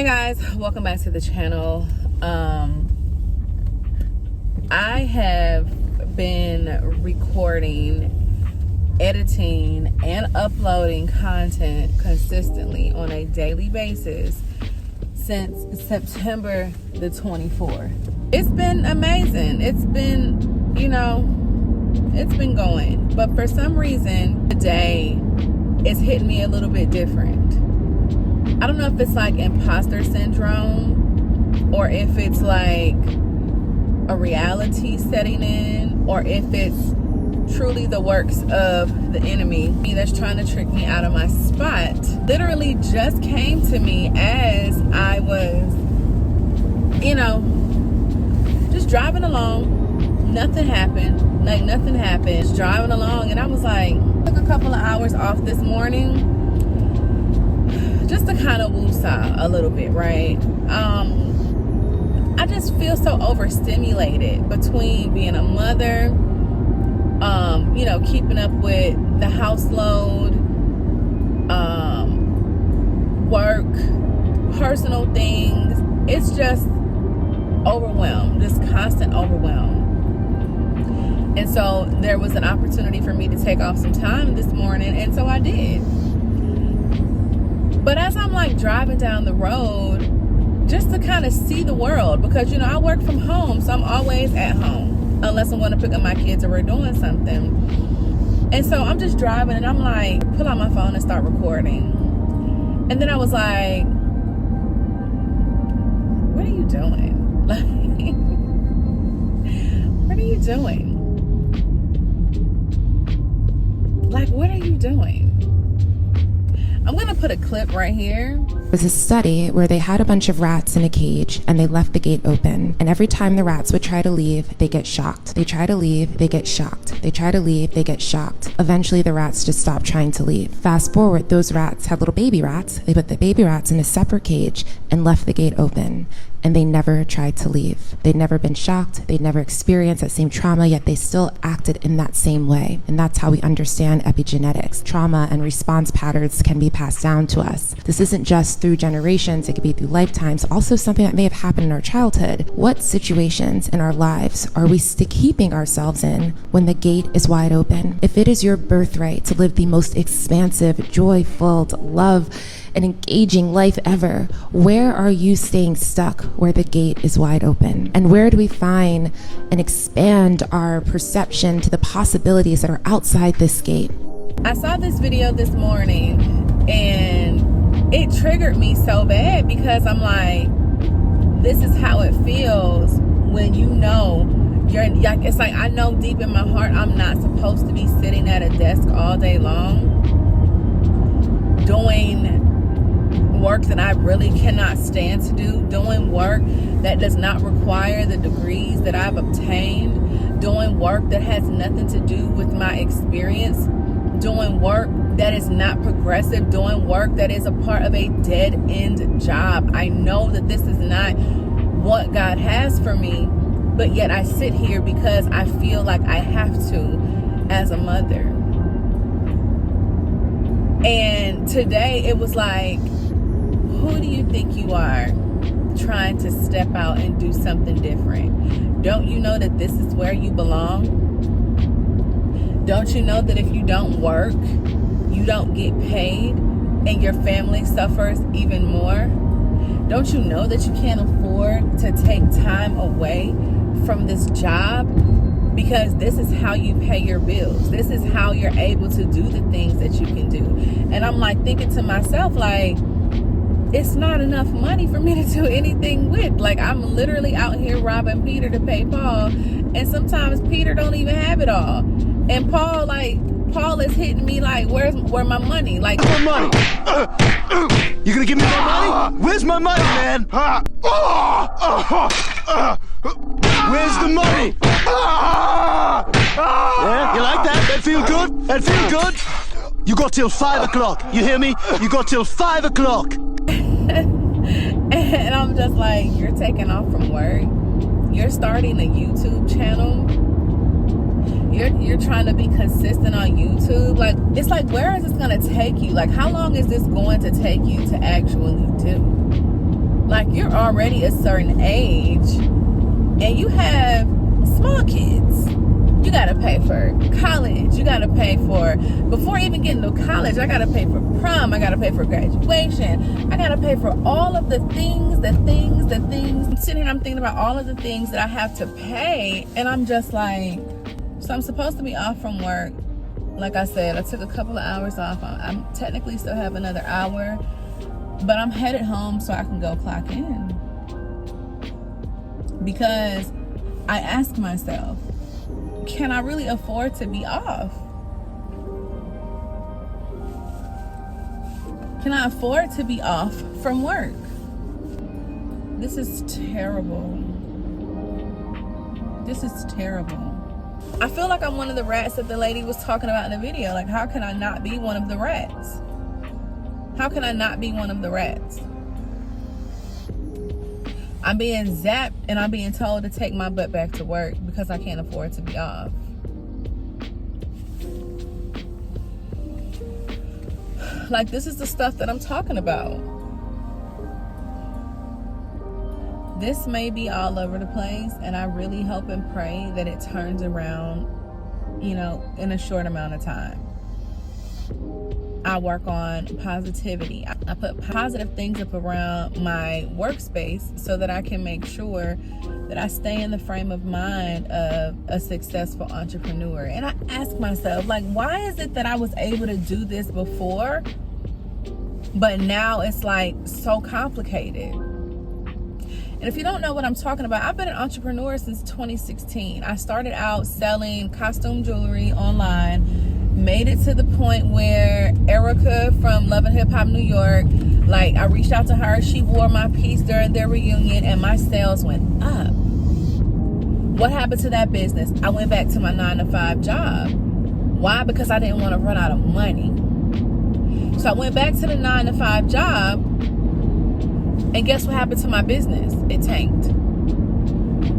Hey guys, welcome back to the channel. I have been recording, editing, and uploading content consistently on a daily basis since September the 24th. It's been amazing. It's been, it's been going. But for some reason, today it's hitting me a little bit different. I don't know if it's like imposter syndrome or if it's like a reality setting in or if it's truly the works of the enemy that's trying to trick me out of my spot. Literally just came to me as I was, just driving along. Nothing happened. Just driving along, and I was like, took a couple of hours off this morning just to kind of woosah a little bit, right? I just feel so overstimulated between being a mother, keeping up with the house load, work, personal things. It's just overwhelmed, this constant overwhelm. And so there was an opportunity for me to take off some time this morning, and so I did. But as I'm like driving down the road, just to kind of see the world, because I work from home, so I'm always at home unless I'm going to pick up my kids or we're doing something. And so I'm just driving, and I'm like, pull out my phone and start recording. And then I was like, what are you doing? Like, what are you doing? Like, what are you doing? I'm going to put a clip right here. It was a study where they had a bunch of rats in a cage and they left the gate open. And every time the rats would try to leave, they get shocked. They try to leave, they get shocked. They try to leave, they get shocked. Eventually the rats just stop trying to leave. Fast forward, those rats had little baby rats. They put the baby rats in a separate cage and left the gate open. And they never tried to leave. They'd never been shocked. They'd never experienced that same trauma, yet they still acted in that same way. And that's how we understand epigenetics. Trauma and response patterns can be passed down to us. This isn't just through generations, it could be through lifetimes, also something that may have happened in our childhood. What situations in our lives are we keeping ourselves in when the gate is wide open? If it is your birthright to live the most expansive, joy-filled, love, an engaging life ever, where are you staying stuck where the gate is wide open? And where do we find and expand our perception to the possibilities that are outside this gate? I saw this video this morning and it triggered me so bad because I'm like, this is how it feels when you're like, it's like I know deep in my heart I'm not supposed to be sitting at a desk all day long doing work that I really cannot stand to do, doing work that does not require the degrees that I've obtained, doing work that has nothing to do with my experience, doing work that is not progressive, doing work that is a part of a dead-end job. I know that this is not what God has for me, but yet I sit here because I feel like I have to as a mother. And today it was like, who do you think you are trying to step out and do something different? Don't you know that this is where you belong? Don't you know that if you don't work, you don't get paid and your family suffers even more? Don't you know that you can't afford to take time away from this job? Because this is how you pay your bills. This is how you're able to do the things that you can do. And I'm like thinking to myself, like, it's not enough money for me to do anything with. Like, I'm literally out here robbing Peter to pay Paul, and sometimes Peter don't even have it all. And Paul is hitting me like, where my money? Like, my money. You gonna give me my money? Where's my money, man? Where's the money? Yeah, you like that? That feel good? That feel good? You got till 5 o'clock. You hear me? You got till 5 o'clock. And I'm just like, you're taking off from work. You're starting a YouTube channel. You're trying to be consistent on YouTube. Like, it's like, where is this going to take you? Like, how long is this going to take you to actually do? like you're already a certain age and you have small kids. You gotta pay for college. You gotta pay for, before even getting to college, I gotta pay for prom. I gotta pay for graduation. I gotta pay for all of the things. I'm sitting here, I'm thinking about all of the things that I have to pay. And I'm just like, so I'm supposed to be off from work. Like I said, I took a couple of hours off. I'm technically still have another hour, but I'm headed home so I can go clock in. Because I ask myself, can I really afford to be off? Can I afford to be off from work? This is terrible. This is terrible. I feel like I'm one of the rats that the lady was talking about in the video. Like, how can I not be one of the rats? How can I not be one of the rats? I'm being zapped and I'm being told to take my butt back to work because I can't afford to be off. Like, this is the stuff that I'm talking about. This may be all over the place, and I really hope and pray that it turns around, you know, in a short amount of time. I work on positivity. I put positive things up around my workspace so that I can make sure that I stay in the frame of mind of a successful entrepreneur. And I ask myself, like, why is it that I was able to do this before, but now it's like so complicated? And if you don't know what I'm talking about, I've been an entrepreneur since 2016. I started out selling costume jewelry online, made it to the point where Erica from Love and Hip Hop New York, like, I reached out to her. She wore my piece during their reunion and my sales went up. What happened to that business? I went back to my 9-to-5 job. Why? Because I didn't want to run out of money. So I went back to the 9-to-5 job, and guess what happened to my business? It tanked.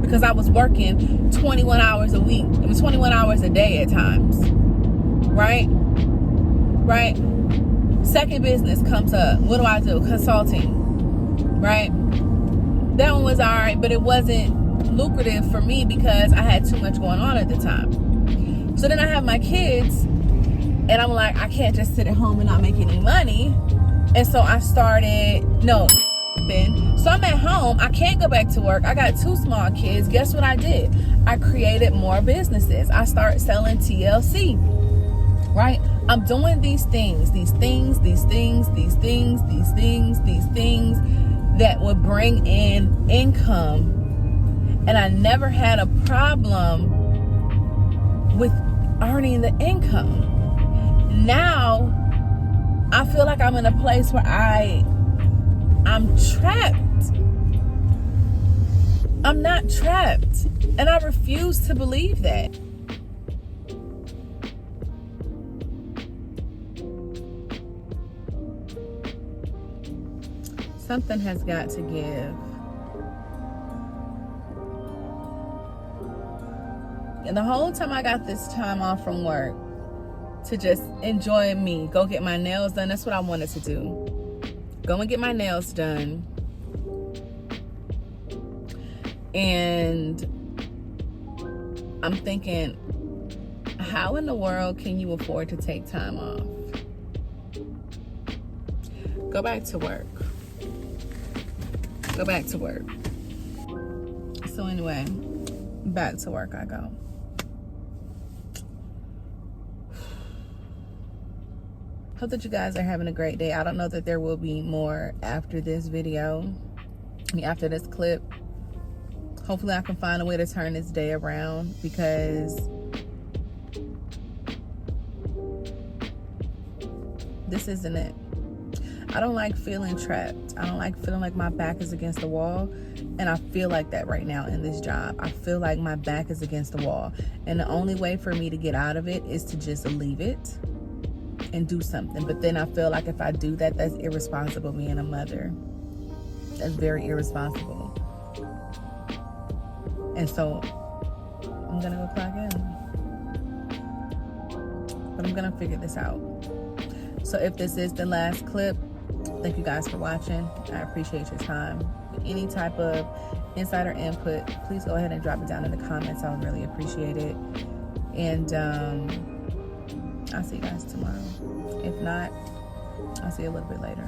Because I was working 21 hours a week. It was 21 hours a day at times. Right? Second business comes up. What do? Consulting. Right? That one was all right, but it wasn't lucrative for me because I had too much going on at the time. So then I have my kids, and I'm like, I can't just sit at home and not make any money. And so I started, so I'm at home. I can't go back to work. I got 2 small kids. Guess what I did? I created more businesses. I started selling TLC. Right? I'm doing these things that would bring in income. And I never had a problem with earning the income. Now, I feel like I'm in a place where I'm trapped. I'm not trapped. And I refuse to believe that. Something has got to give. And the whole time I got this time off from work to just enjoy me, go get my nails done. That's what I wanted to do. Go and get my nails done. And I'm thinking, how in the world can you afford to take time off? Go back to work. Go back to work. So anyway, back to work I go. Hope that you guys are having a great day. I don't know that there will be more after this video. After this clip. Hopefully I can find a way to turn this day around, because this isn't it. I don't like feeling trapped. I don't like feeling like my back is against the wall. And I feel like that right now in this job. I feel like my back is against the wall. And the only way for me to get out of it is to just leave it and do something. But then I feel like if I do that, that's irresponsible being a mother. That's very irresponsible. And so I'm gonna go clock in. But I'm gonna figure this out. So if this is the last clip, thank you guys for watching. I appreciate your time. any type of insider input, please go ahead and drop it down in the comments. I would really appreciate it. And I'll see you guys tomorrow. If not, I'll see you a little bit later.